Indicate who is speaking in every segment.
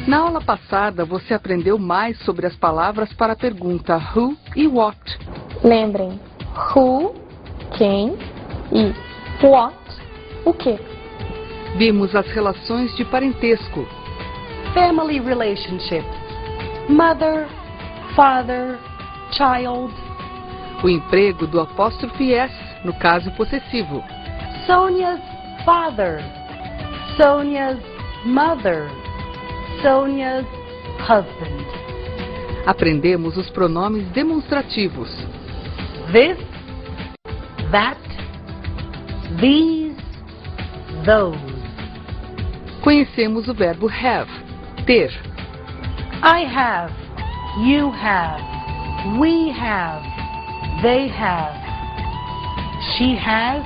Speaker 1: Na aula passada, você aprendeu mais sobre as palavras para a pergunta who e what.
Speaker 2: Lembrem, who, quem, e what, o que.
Speaker 1: Vimos as relações de parentesco.
Speaker 3: Family relationship. Mother, father, child.
Speaker 1: O emprego do apóstrofe S no caso possessivo.
Speaker 3: Sonia's father. Sonia's mother. Sonia's husband.
Speaker 1: Aprendemos os pronomes demonstrativos.
Speaker 3: This, that, these, those.
Speaker 1: Conhecemos o verbo have, ter.
Speaker 3: I have, you have, we have, they have, she has,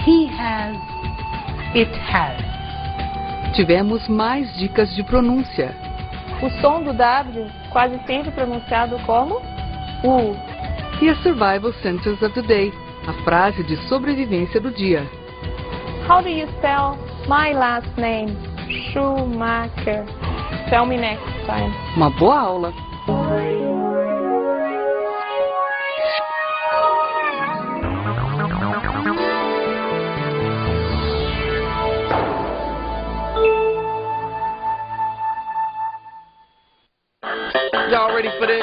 Speaker 3: he has, it has.
Speaker 1: Tivemos mais dicas de pronúncia.
Speaker 2: O som do W quase sempre pronunciado como U.
Speaker 1: E a survival sentence of the day, a frase de sobrevivência do dia.
Speaker 2: How do you spell my last name? Schumacher. Tell me next time.
Speaker 1: Uma boa aula! Y'all ready for this?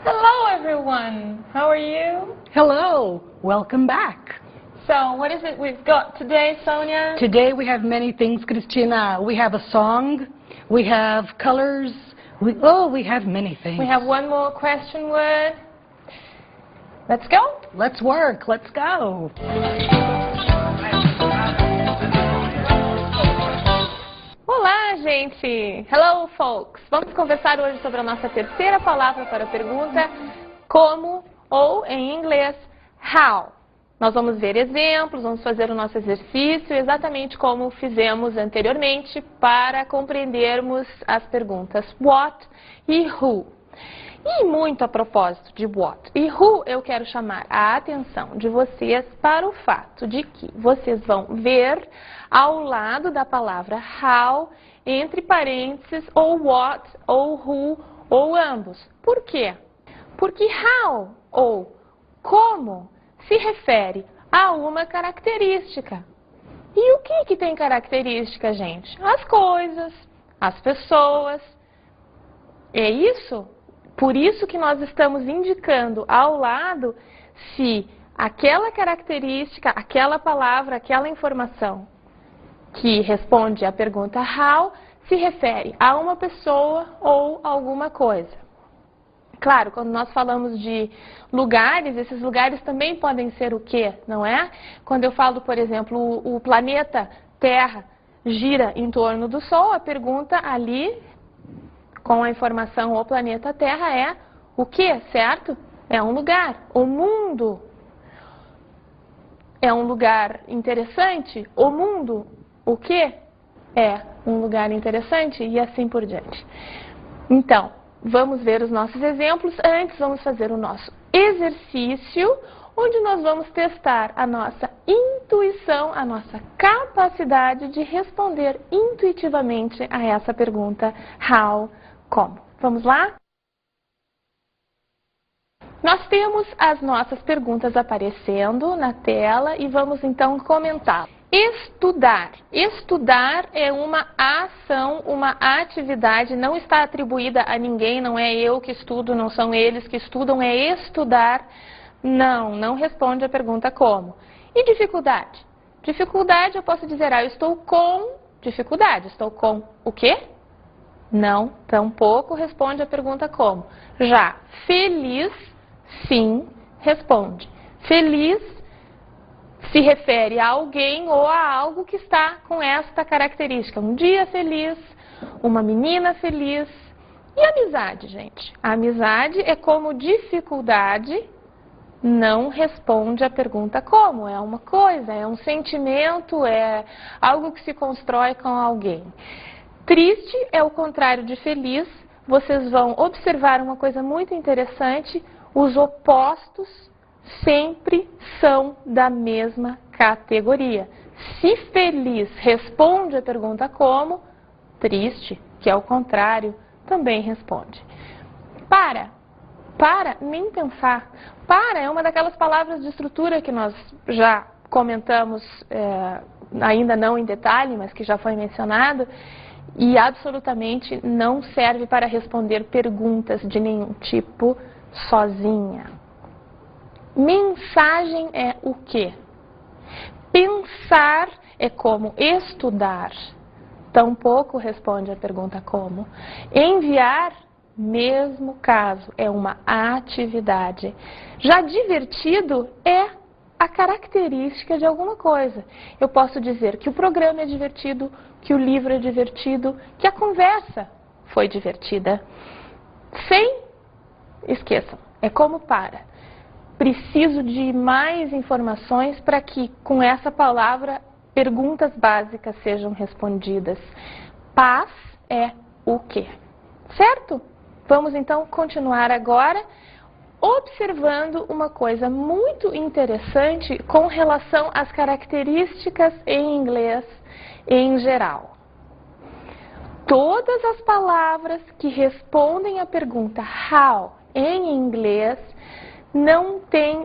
Speaker 2: Hello everyone. How are you?
Speaker 3: Hello, welcome back.
Speaker 2: So what is it we've got today, Sonia?
Speaker 3: Today we have many things, Cristina. We have a song, we have colors, we have many things.
Speaker 2: We have one more question word. Let's go.
Speaker 3: Let's work, let's go.
Speaker 2: Olá, gente! Hello, folks! Vamos conversar hoje sobre a nossa terceira palavra para a pergunta como, ou em inglês, how. Nós vamos ver exemplos, vamos fazer o nosso exercício exatamente como fizemos anteriormente para compreendermos as perguntas what e who. E muito a propósito de what e who, eu quero chamar a atenção de vocês para o fato de que vocês vão ver ao lado da palavra how, entre parênteses, ou what, ou who, ou ambos. Por quê? Porque how, ou como, se refere a uma característica. E o que tem característica, gente? As coisas, as pessoas. É isso? Por isso que nós estamos indicando ao lado se aquela característica, aquela palavra, aquela informação que responde à pergunta how se refere a uma pessoa ou alguma coisa. Claro, quando nós falamos de lugares, esses lugares também podem ser o quê, não é? Quando eu falo, por exemplo, o planeta Terra gira em torno do Sol, a pergunta ali, com a informação o planeta Terra, é o quê, certo? É um lugar. O mundo é um lugar interessante? O mundo, o quê? É um lugar interessante? E assim por diante. Então, vamos ver os nossos exemplos. Antes, vamos fazer o nosso exercício, onde nós vamos testar a nossa intuição, a nossa capacidade de responder intuitivamente a essa pergunta how, como. Vamos lá? Nós temos as nossas perguntas aparecendo na tela e vamos então comentar. Estudar. Estudar é uma ação, uma atividade, não está atribuída a ninguém, não é eu que estudo, não são eles que estudam, é estudar. Não responde a pergunta como. E dificuldade? Dificuldade eu posso dizer, eu estou com dificuldade. Estou com o quê? Não, tampouco responde a pergunta como. Já feliz, sim, responde. Feliz se refere a alguém ou a algo que está com esta característica. Um dia feliz, uma menina feliz. E amizade, gente? A amizade é como dificuldade, não responde a pergunta como. É uma coisa, é um sentimento, é algo que se constrói com alguém. Triste é o contrário de feliz. Vocês vão observar uma coisa muito interessante: os opostos sempre são da mesma categoria. Se feliz responde a pergunta como, triste, que é o contrário, também responde. Para, nem pensar. Para é uma daquelas palavras de estrutura que nós já comentamos, ainda não em detalhe, mas que já foi mencionado, e absolutamente não serve para responder perguntas de nenhum tipo sozinha. Mensagem é o quê? Pensar é como estudar. Tampouco responde a pergunta como. Enviar, mesmo caso, é uma atividade. Já divertido é a característica de alguma coisa. Eu posso dizer que o programa é divertido, que o livro é divertido, que a conversa foi divertida. Sem, esqueçam, é como para. Preciso de mais informações para que, com essa palavra, perguntas básicas sejam respondidas. Paz é o quê? Certo? Vamos então continuar agora observando uma coisa muito interessante com relação às características em inglês em geral. Todas as palavras que respondem à pergunta how em inglês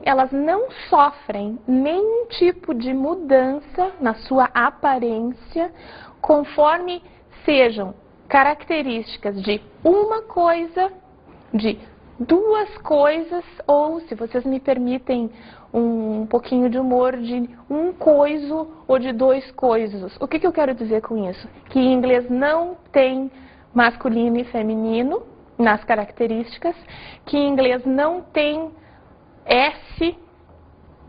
Speaker 2: elas não sofrem nenhum tipo de mudança na sua aparência, conforme sejam características de uma coisa, de duas coisas, ou, se vocês me permitem um pouquinho de humor, de um coiso ou de dois coisos. O que eu quero dizer com isso? Que em inglês não tem masculino e feminino nas características, que em inglês não tem S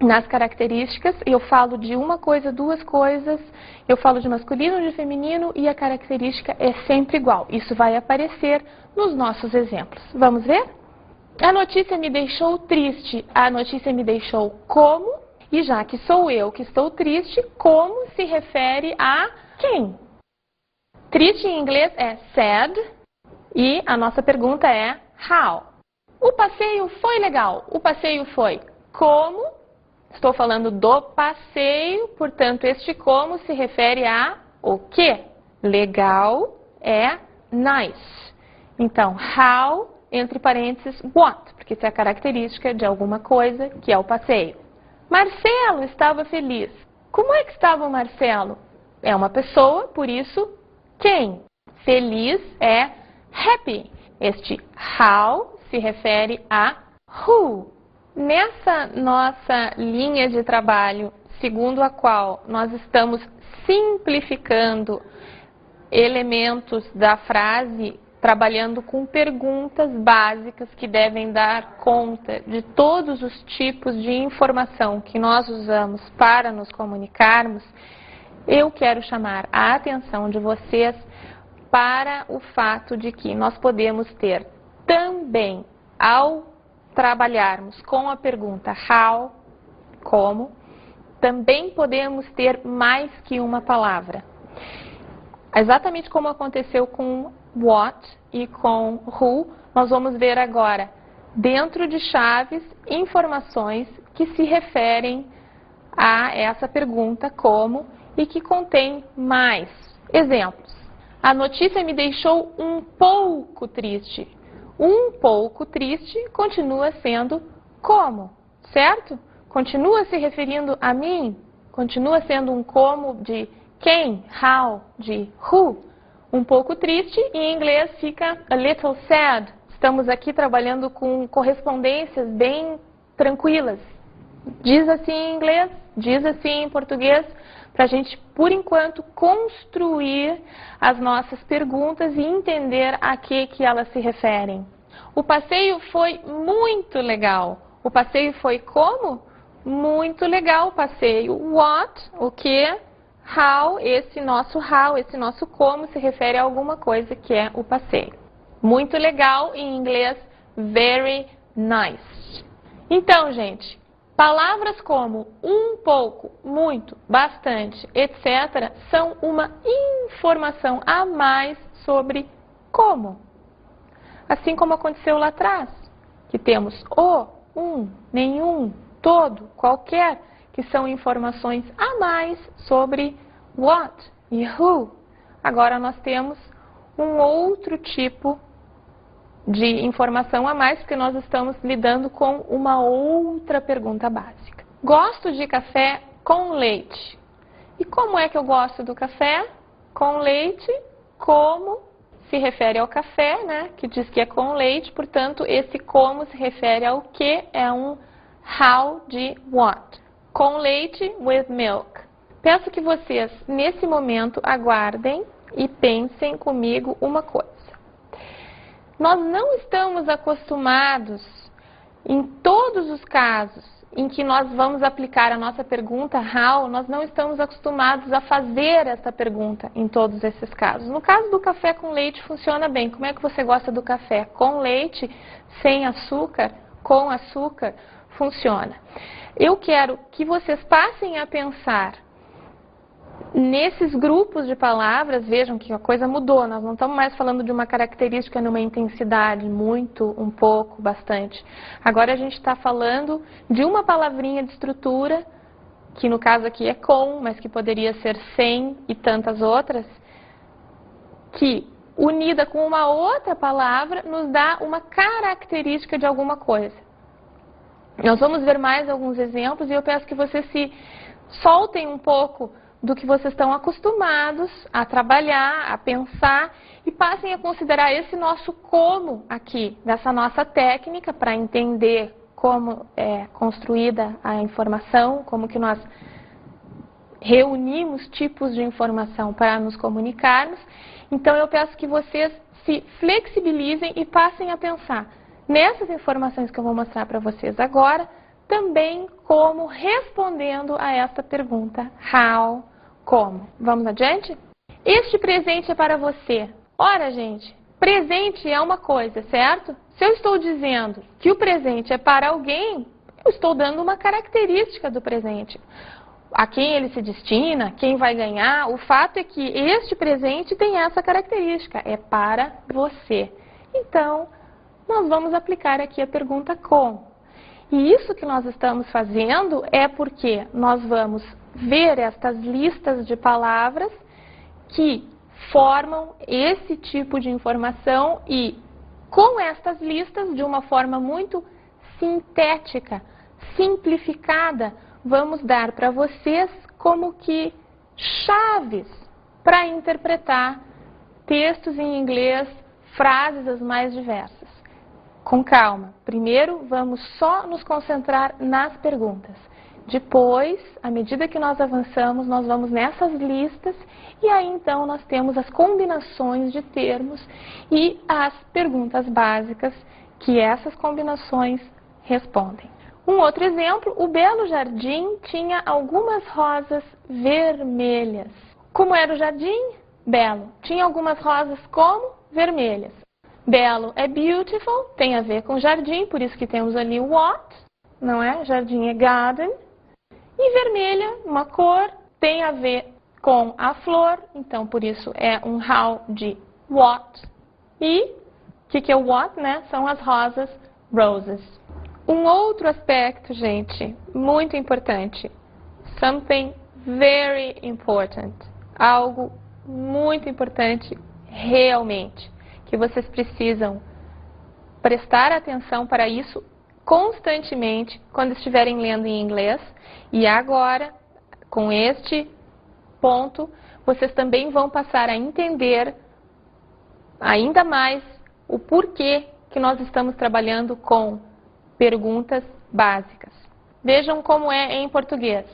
Speaker 2: nas características. Eu falo de uma coisa, duas coisas, eu falo de masculino, de feminino, e a característica é sempre igual. Isso vai aparecer nos nossos exemplos. Vamos ver? A notícia me deixou triste. A notícia me deixou como? E já que sou eu que estou triste, como se refere a quem? Triste em inglês é sad e a nossa pergunta é how. O passeio foi legal. O passeio foi como? Estou falando do passeio, portanto, este como se refere a o quê? Legal é nice. Então, how, entre parênteses, what, porque isso é a característica de alguma coisa, que é o passeio. Marcelo estava feliz. Como é que estava o Marcelo? É uma pessoa, por isso, quem? Feliz é happy. Este how se refere a who. Nessa nossa linha de trabalho, segundo a qual nós estamos simplificando elementos da frase, trabalhando com perguntas básicas que devem dar conta de todos os tipos de informação que nós usamos para nos comunicarmos, eu quero chamar a atenção de vocês para o fato de que nós podemos ter também, ao trabalharmos com a pergunta how, como, também podemos ter mais que uma palavra. Exatamente como aconteceu com what e com who, nós vamos ver agora, dentro de chaves, informações que se referem a essa pergunta como e que contém mais. Exemplos. A notícia me deixou um pouco triste. Um pouco triste continua sendo como, certo? Continua se referindo a mim, continua sendo um como de quem, how, de who. Um pouco triste, em inglês fica a little sad. Estamos aqui trabalhando com correspondências bem tranquilas. Diz assim em inglês, diz assim em português, para a gente, por enquanto, construir as nossas perguntas e entender a que elas se referem. O passeio foi muito legal. O passeio foi como? Muito legal o passeio. What, o que? How, esse nosso como se refere a alguma coisa que é o passeio. Muito legal, em inglês, very nice. Então, gente, palavras como um pouco, muito, bastante, etc. são uma informação a mais sobre como. Assim como aconteceu lá atrás, que temos o, um, nenhum, todo, qualquer, que são informações a mais sobre what e who. Agora nós temos um outro tipo de informação a mais, porque nós estamos lidando com uma outra pergunta básica. Gosto de café com leite. E como é que eu gosto do café com leite? Como se refere ao café, né? Que diz que é com leite, portanto, esse como se refere ao que, é um how de what. Com leite, with milk. Peço que vocês, nesse momento, aguardem e pensem comigo uma coisa. Nós não estamos acostumados, em todos os casos em que nós vamos aplicar a nossa pergunta how, nós não estamos acostumados a fazer essa pergunta em todos esses casos. No caso do café com leite funciona bem. Como é que você gosta do café? Com leite, sem açúcar, com açúcar? Funciona. Eu quero que vocês passem a pensar nesses grupos de palavras. Vejam que a coisa mudou, nós não estamos mais falando de uma característica numa intensidade, muito, um pouco, bastante. Agora a gente está falando de uma palavrinha de estrutura, que no caso aqui é com, mas que poderia ser sem e tantas outras, que unida com uma outra palavra nos dá uma característica de alguma coisa. Nós vamos ver mais alguns exemplos e eu peço que vocês se soltem um pouco do que vocês estão acostumados a trabalhar, a pensar e passem a considerar esse nosso como aqui, dessa nossa técnica para entender como é construída a informação, como que nós reunimos tipos de informação para nos comunicarmos. Então eu peço que vocês se flexibilizem e passem a pensar nessas informações que eu vou mostrar para vocês agora, também como respondendo a esta pergunta, how, como. Vamos adiante? Este presente é para você. Ora, gente, presente é uma coisa, certo? Se eu estou dizendo que o presente é para alguém, eu estou dando uma característica do presente. A quem ele se destina, quem vai ganhar, o fato é que este presente tem essa característica, é para você. Então, nós vamos aplicar aqui a pergunta com. E isso que nós estamos fazendo é porque nós vamos ver estas listas de palavras que formam esse tipo de informação e com estas listas, de uma forma muito sintética, simplificada, vamos dar para vocês como que chaves para interpretar textos em inglês, frases as mais diversas. Com calma. Primeiro, vamos só nos concentrar nas perguntas. Depois, à medida que nós avançamos, nós vamos nessas listas e aí então nós temos as combinações de termos e as perguntas básicas que essas combinações respondem. Um outro exemplo, o belo jardim tinha algumas rosas vermelhas. Como era o jardim? Belo. Tinha algumas rosas como? Vermelhas. Belo é beautiful, tem a ver com jardim, por isso que temos ali o what, não é? Jardim é garden. E vermelha, uma cor, tem a ver com a flor, então por isso é um how de what. E o que é o what, né? São as rosas, roses. Um outro aspecto, gente, muito importante. Something very important. Algo muito importante realmente, que vocês precisam prestar atenção para isso constantemente quando estiverem lendo em inglês. E agora, com este ponto, vocês também vão passar a entender ainda mais o porquê que nós estamos trabalhando com perguntas básicas. Vejam como é em português.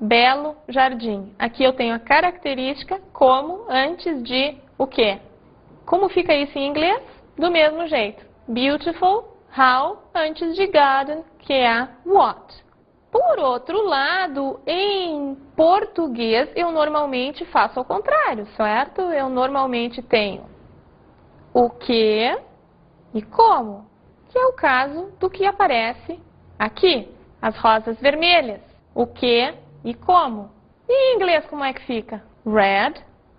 Speaker 2: Belo jardim. Aqui eu tenho a característica como antes de o quê? Como fica isso em inglês? Do mesmo jeito. Beautiful how antes de garden, que é what. Por outro lado, em português, eu normalmente faço ao contrário, certo? Eu normalmente tenho o que e como, que é o caso do que aparece aqui, as rosas vermelhas. O que e como. E em inglês como é que fica? Red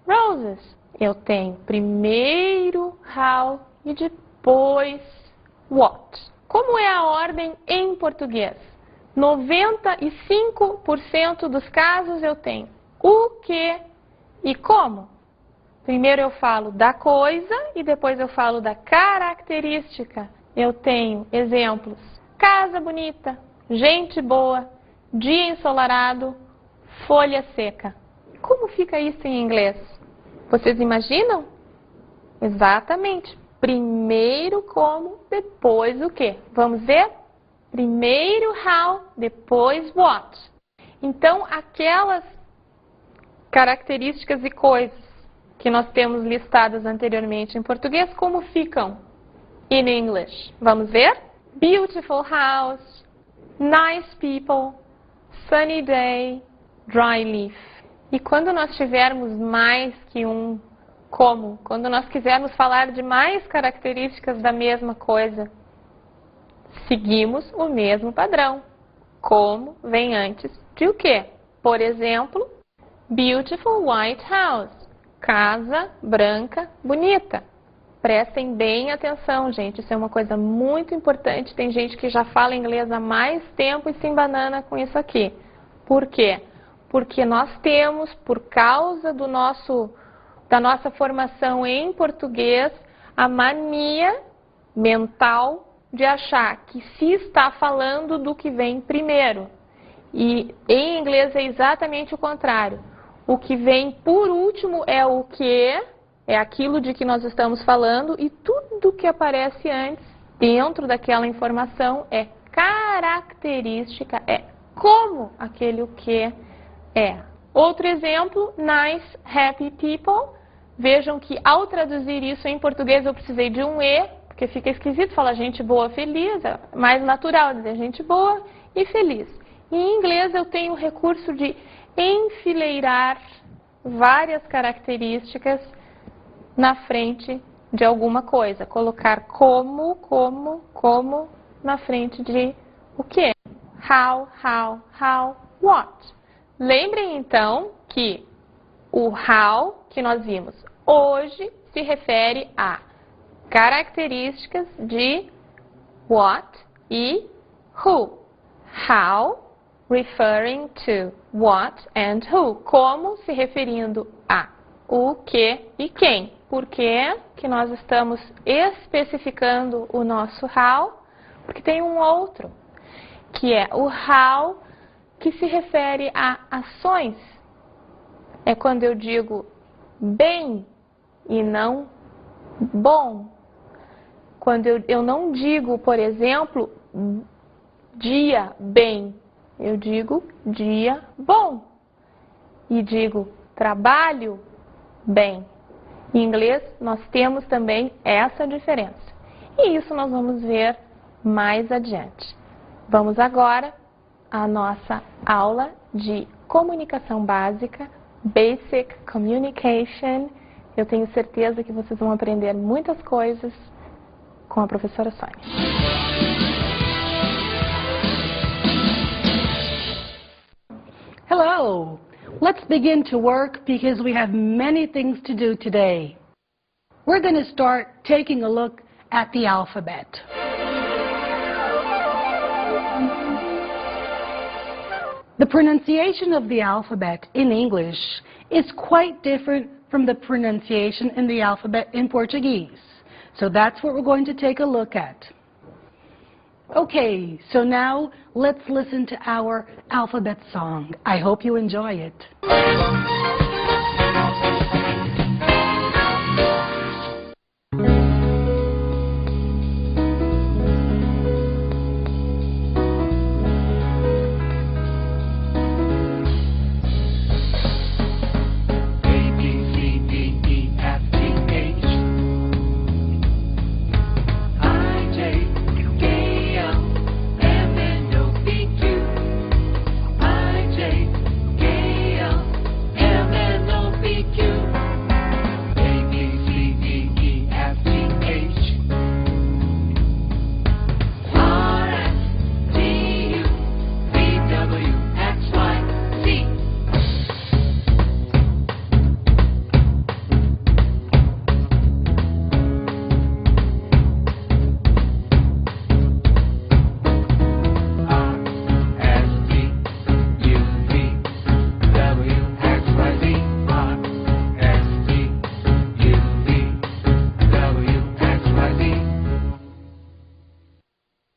Speaker 2: roses. Eu tenho primeiro how e depois what. Como é a ordem em português? 95% dos casos eu tenho o que e como. Primeiro eu falo da coisa e depois eu falo da característica. Eu tenho exemplos: casa bonita, gente boa, dia ensolarado, folha seca. Como fica isso em inglês? Vocês imaginam? Exatamente. Primeiro como, depois o que? Vamos ver? Primeiro how, depois what. Então, aquelas características e coisas que nós temos listadas anteriormente em português, como ficam in English? Vamos ver? Beautiful house, nice people, sunny day, dry leaf. E quando nós tivermos mais que um como, quando nós quisermos falar de mais características da mesma coisa, seguimos o mesmo padrão. Como vem antes de o quê? Por exemplo, beautiful white house. Casa branca bonita. Prestem bem atenção, gente. Isso é uma coisa muito importante. Tem gente que já fala inglês há mais tempo e se embanana com isso aqui. Por quê? Porque nós temos, por causa da nossa formação em português, a mania mental de achar que se está falando do que vem primeiro. E em inglês é exatamente o contrário. O que vem por último é o que, é aquilo de que nós estamos falando, e tudo que aparece antes, dentro daquela informação, é característica, é como aquele o que é. Outro exemplo, nice, happy people. Vejam que ao traduzir isso em português eu precisei de um E, porque fica esquisito falar gente boa, feliz, é mais natural dizer gente boa e feliz. Em inglês eu tenho o recurso de enfileirar várias características na frente de alguma coisa. Colocar como na frente de o que? How, what. Lembrem então que o how que nós vimos hoje se refere a características de what e who. How, referring to what and who. Como, se referindo a o que e quem. Por que que nós estamos especificando o nosso how? Porque tem um outro, que é o how que se refere a ações. É quando eu digo bem e não bom. Quando eu não digo, por exemplo, dia bem, eu digo dia bom. E digo trabalho bem. Em inglês, nós temos também essa diferença. E isso nós vamos ver mais adiante. Vamos agora à nossa aula de comunicação básica, Basic Communication. Eu tenho certeza que vocês vão aprender muitas coisas com a professora Sônia.
Speaker 3: Hello. Let's begin to work because we have many things to do today. We're going to start taking a look at the alphabet. The pronunciation of the alphabet in English is quite different from the pronunciation in the alphabet in Portuguese. So that's what we're going to take a look at. Okay, so now let's listen to our alphabet song. I hope you enjoy it.
Speaker 4: A, B, C, D, E, F, G, H, I, J, K,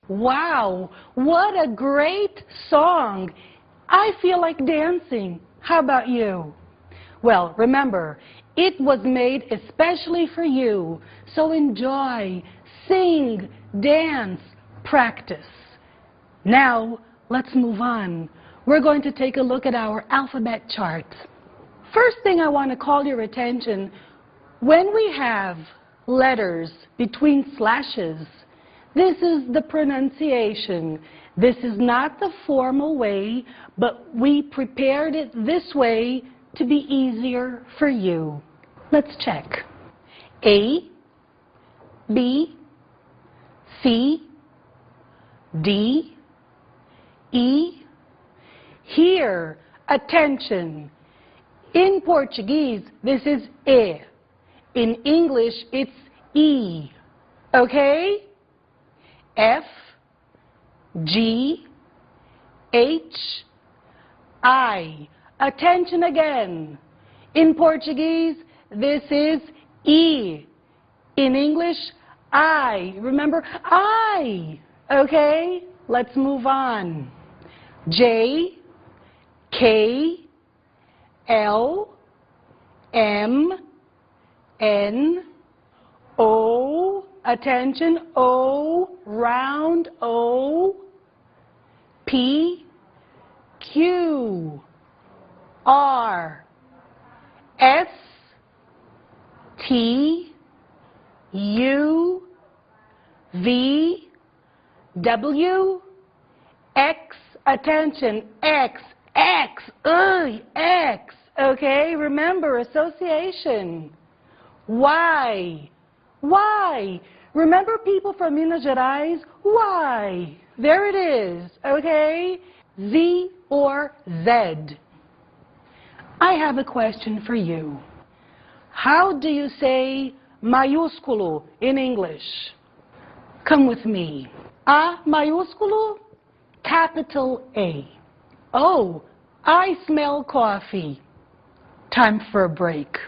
Speaker 3: Wow, what a great song. I feel like dancing. How about you? Well, remember, it was made especially for you. So enjoy, sing, dance, practice. Now, let's move on. We're going to take a look at our alphabet chart. First thing I want to call your attention, when we have letters between slashes, this is the pronunciation. This is not the formal way, but we prepared it this way to be easier for you. Let's check. A, B, C, D, E. Here, attention. In Portuguese, this is E. In English, it's E. Okay? F, G, H, I. Attention again. In Portuguese, this is E. In English, I. Remember, I. Okay? Let's move on. J, K, L, M, N, O, attention, O, round O, P, Q, R, S, T, U, V, W, X, attention, X, X, X, okay? Remember, association. Y, Y. Remember people from Minas Gerais? Y. There it is, okay? Z or Z. I have a question for you. How do you say maiúsculo in English? Come with me. A maiúsculo, capital A. Oh, I smell coffee. Time for a break.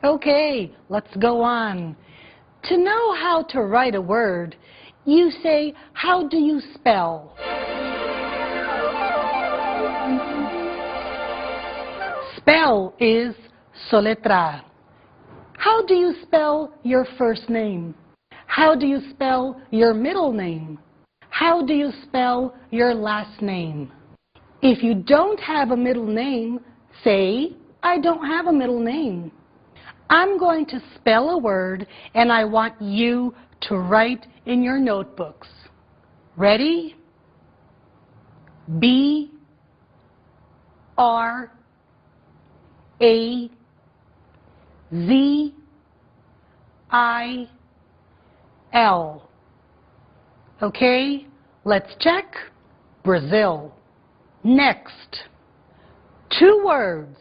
Speaker 3: Okay, let's go on. To know how to write a word, you say, how do you spell? Spell is soletrar. How do you spell your first name? How do you spell your middle name? How do you spell your last name? If you don't have a middle name, say, I don't have a middle name. I'm going to spell a word, and I want you to write in your notebooks. Ready? B, R, A, Z, I, L. Okay, let's check. Brazil. Next. 2 words.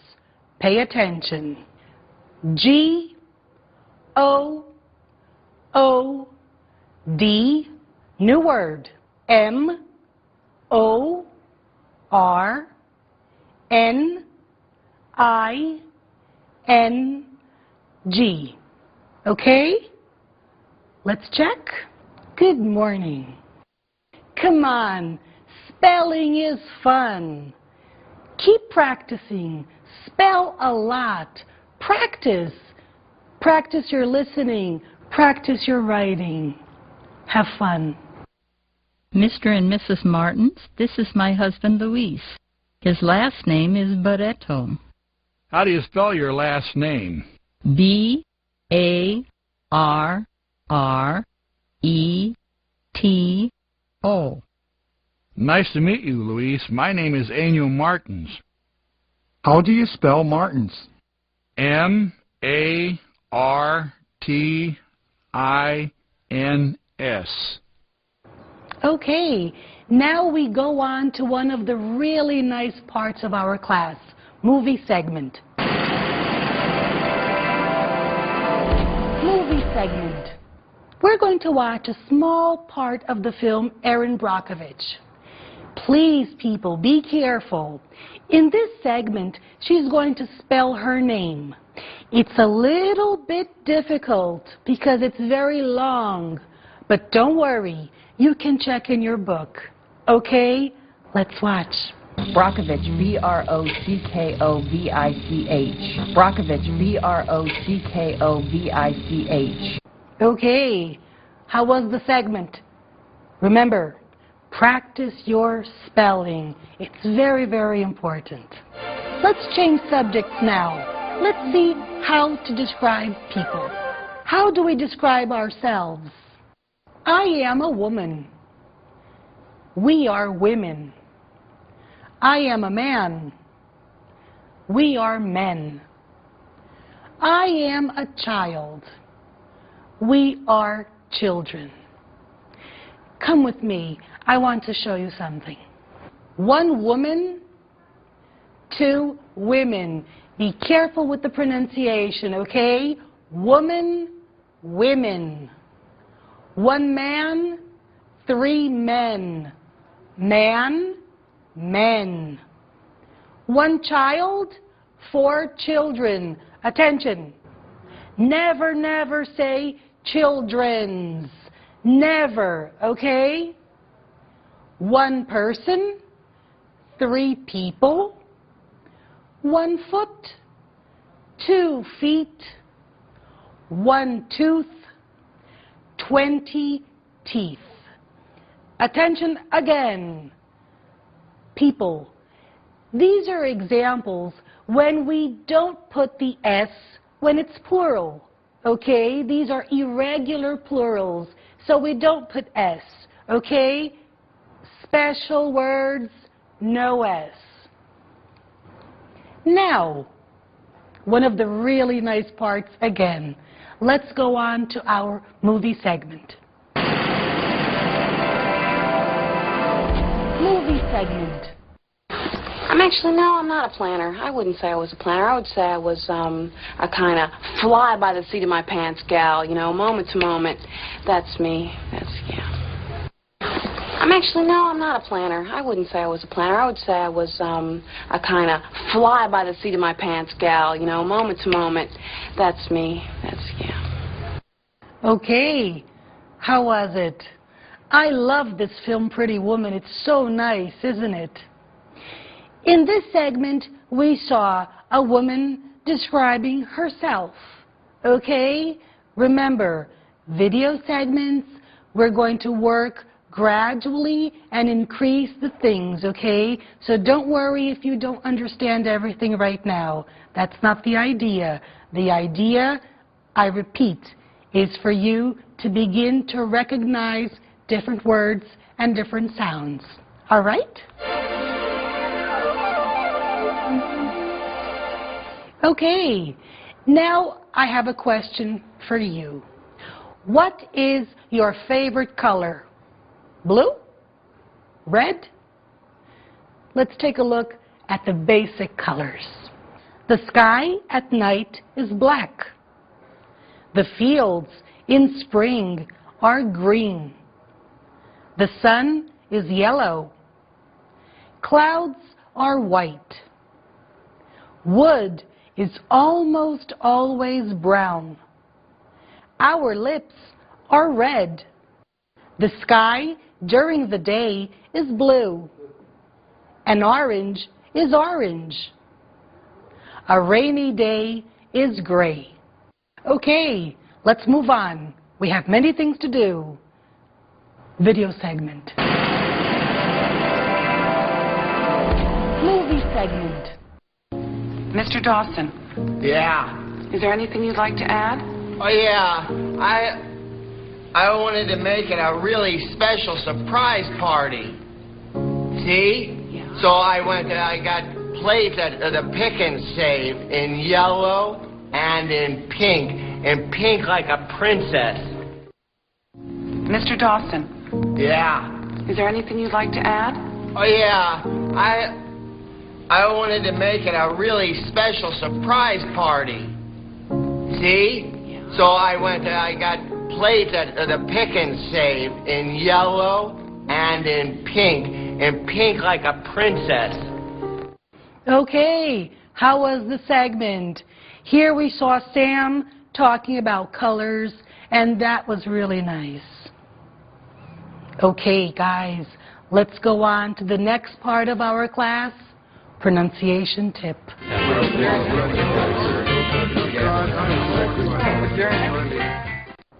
Speaker 3: Pay attention. G, O, O, D, new word. M, O, R, N, I, N, G. Okay? Let's check. Good morning. Come on, spelling is fun. Keep practicing. Spell a lot. Practice. Practice your listening. Practice your writing. Have fun.
Speaker 4: Mr. and Mrs. Martins, this is my husband Luis. His last name is Barreto.
Speaker 5: How do you spell your last name?
Speaker 4: B-A-R-R-E-T-O.
Speaker 5: Nice to meet you, Luis. My name is Enio Martins.
Speaker 6: How do you spell Martins?
Speaker 5: M-A-R-T-I-N-S.
Speaker 3: Okay, now we go on to one of the really nice parts of our class, movie segment. Movie segment. We're going to watch a small part of the film Erin Brockovich. Please, people, be careful. In this segment, she's going to spell her name. It's a little bit difficult because it's very long, but don't worry, you can check in your book. Okay, let's watch.
Speaker 7: Brockovich, B-R-O-C-K-O-V-I-C-H. Brockovich, B-R-O-C-K-O-V-I-C-H.
Speaker 3: Okay, how was the segment? Remember, practice your spelling. It's very, very important. Let's change subjects now. Let's see how to describe people. How do we describe ourselves? I am a woman. We are women. I am a man. We are men. I am a child. We are children. Come with me. I want to show you something. One woman, two women. Be careful with the pronunciation, okay? Woman, women. One man, three men. Man, men. One child, four children. Attention. Never, never say children's. Never, okay? One person, three people. 1 foot, 2 feet, 1 tooth, 20 teeth. Attention again. People, these are examples when we don't put the S when it's plural. Okay? These are irregular plurals, so we don't put S. Okay? Special words, no S. Now, one of the really nice parts again. Let's go on to our movie segment. Movie segment.
Speaker 8: I'm not a planner. I wouldn't say I was a planner. I would say I was a kind of fly by the seat of my pants gal, you know, moment to moment. That's me. Yeah. I'm not a planner. I wouldn't say I was a planner. I would say I was a kind of fly by the seat of my pants gal, you know, moment to moment. That's me. Yeah.
Speaker 3: Okay, how was it? I love this film, Pretty Woman. It's so nice, isn't it? In this segment, we saw a woman describing herself. Okay? Remember, video segments, we're going to work gradually and increase the things, okay? So don't worry if you don't understand everything right now. That's not the idea. The idea, I repeat, is for you to begin to recognize different words and different sounds. All right? Okay, now I have a question for you. What is your favorite color? Blue? Red? Let's take a look at the basic colors. The sky at night is black. The fields in spring are green. The sun is yellow. Clouds are white. Wood is almost always brown. Our lips are red. The sky during the day is blue. An orange is orange. A rainy day is gray. Okay, let's move on. We have many things to do. Video segment. Movie segment.
Speaker 9: Mr. Dawson.
Speaker 10: Yeah.
Speaker 9: Is there anything you'd like to add?
Speaker 10: Oh, yeah. I wanted to make it a really special surprise party. See?
Speaker 9: Yeah.
Speaker 10: So I got plates at the Pick and Save in yellow and in pink. And pink like a princess.
Speaker 9: Mr. Dawson.
Speaker 10: Yeah.
Speaker 9: Is there anything you'd like to add?
Speaker 10: Oh, yeah. I wanted to make it a really special surprise party. See? So I got plates at the Pick and Save in yellow and in pink like a princess.
Speaker 3: Okay, how was the segment? Here we saw Sam talking about colors, and that was really nice. Okay, guys, let's go on to the next part of our class, pronunciation tip.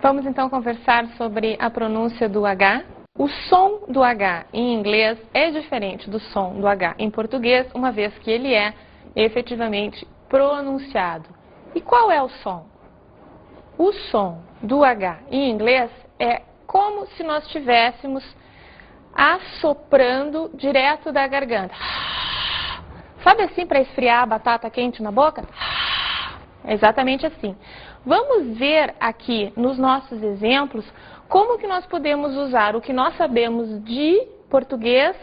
Speaker 2: Vamos então conversar sobre a pronúncia do H. O som do H em inglês é diferente do som do H em português, uma vez que ele é efetivamente pronunciado. E qual é o som? O som do H em inglês é como se nós estivéssemos assoprando direto da garganta. Sabe assim, para esfriar a batata quente na boca? É exatamente assim. Vamos ver aqui nos nossos exemplos como que nós podemos usar o que nós sabemos de português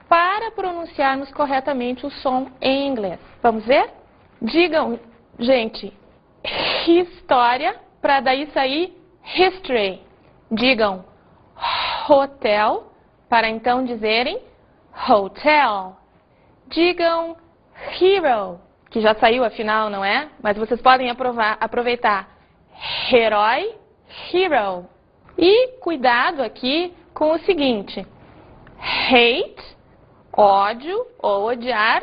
Speaker 2: para pronunciarmos corretamente o som em inglês. Vamos ver? Digam, gente, história, para daí sair history. Digam hotel, para então dizerem hotel. Digam hero, que já saiu afinal, não é? Mas vocês podem aproveitar herói, hero. E cuidado aqui com o seguinte, hate, ódio ou odiar,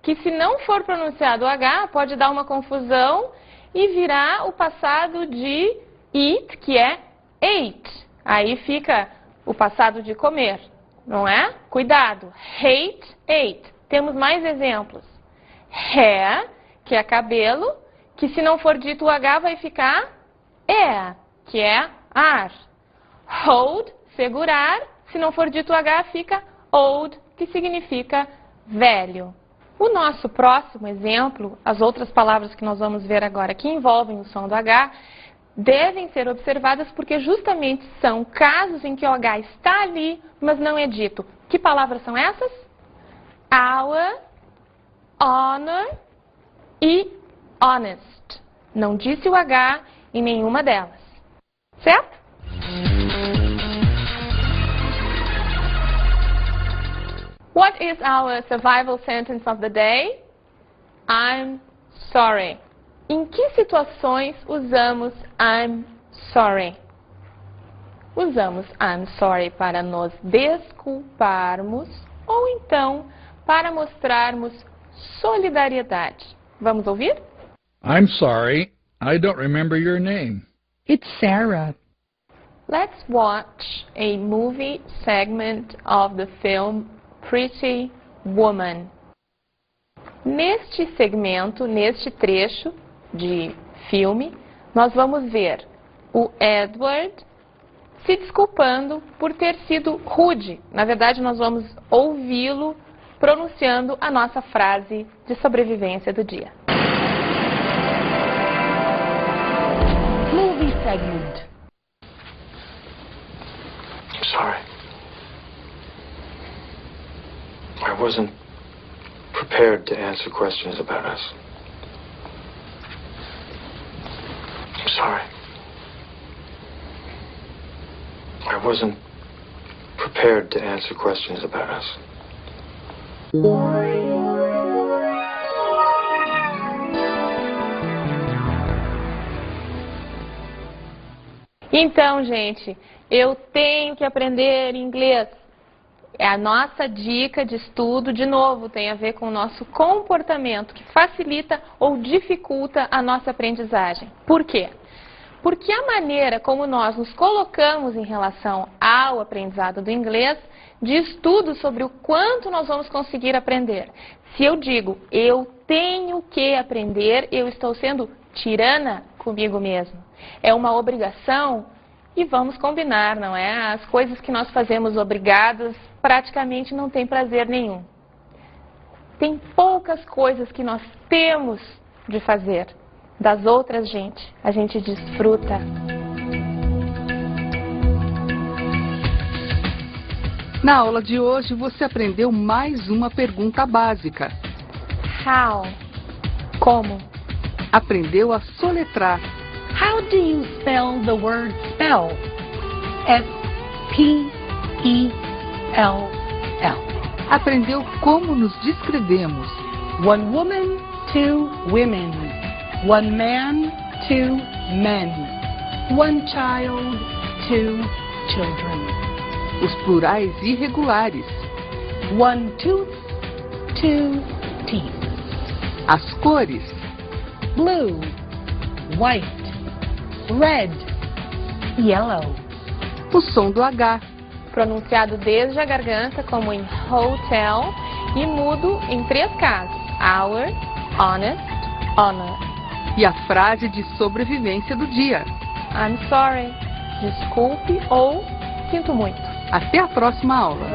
Speaker 2: que se não for pronunciado o H, pode dar uma confusão e virar o passado de eat, que é ate. Aí fica o passado de comer, não é? Cuidado, hate, ate. Temos mais exemplos. Hair, que é cabelo, que se não for dito o H vai ficar air, que é ar. Hold, segurar, se não for dito o H fica old, que significa velho. O nosso próximo exemplo, as outras palavras que nós vamos ver agora que envolvem o som do H, devem ser observadas porque justamente são casos em que o H está ali, mas não é dito. Que palavras são essas? Our, honor e honest. Não disse o H em nenhuma delas. Certo? What is our survival sentence of the day? I'm sorry. Em que situações usamos I'm sorry? Usamos I'm sorry para nos desculparmos ou então para mostrarmos solidariedade. Vamos ouvir?
Speaker 5: I'm sorry, I don't remember your name.
Speaker 3: It's Sarah.
Speaker 2: Let's watch a movie segment of the film Pretty Woman. Neste segmento, neste trecho de filme, nós vamos ver o Edward se desculpando por ter sido rude. Na verdade, nós vamos ouvi-lo pronunciando a nossa frase de sobrevivência do dia.
Speaker 3: Movie segment.
Speaker 11: I'm sorry. I wasn't prepared to answer questions about us. I'm sorry. I wasn't prepared to answer questions about us.
Speaker 2: Então, gente, eu tenho que aprender inglês. É a nossa dica de estudo, de novo, tem a ver com o nosso comportamento, que facilita ou dificulta a nossa aprendizagem. Por quê? Porque a maneira como nós nos colocamos em relação ao aprendizado do inglês diz tudo sobre o quanto nós vamos conseguir aprender. Se eu digo, eu tenho que aprender, eu estou sendo tirana comigo mesmo. É uma obrigação e vamos combinar, não é? As coisas que nós fazemos obrigados praticamente não tem prazer nenhum. Tem poucas coisas que nós temos de fazer. Das outras, a gente desfruta.
Speaker 1: Na aula de hoje, você aprendeu mais uma pergunta básica.
Speaker 2: How? Como?
Speaker 1: Aprendeu a soletrar.
Speaker 3: How do you spell the word spell? S-P-E-L-L.
Speaker 1: Aprendeu como nos descrevemos.
Speaker 3: One woman, two women. One man, two men. One child, two children.
Speaker 1: Os plurais irregulares.
Speaker 3: One tooth, two teeth.
Speaker 1: As cores.
Speaker 3: Blue, white, red, yellow.
Speaker 1: O som do H.
Speaker 2: Pronunciado desde a garganta, como em hotel, e mudo em 3 casos: our, honest, honor.
Speaker 1: E a frase de sobrevivência do dia.
Speaker 2: I'm sorry. Desculpe ou sinto muito.
Speaker 1: Até a próxima aula.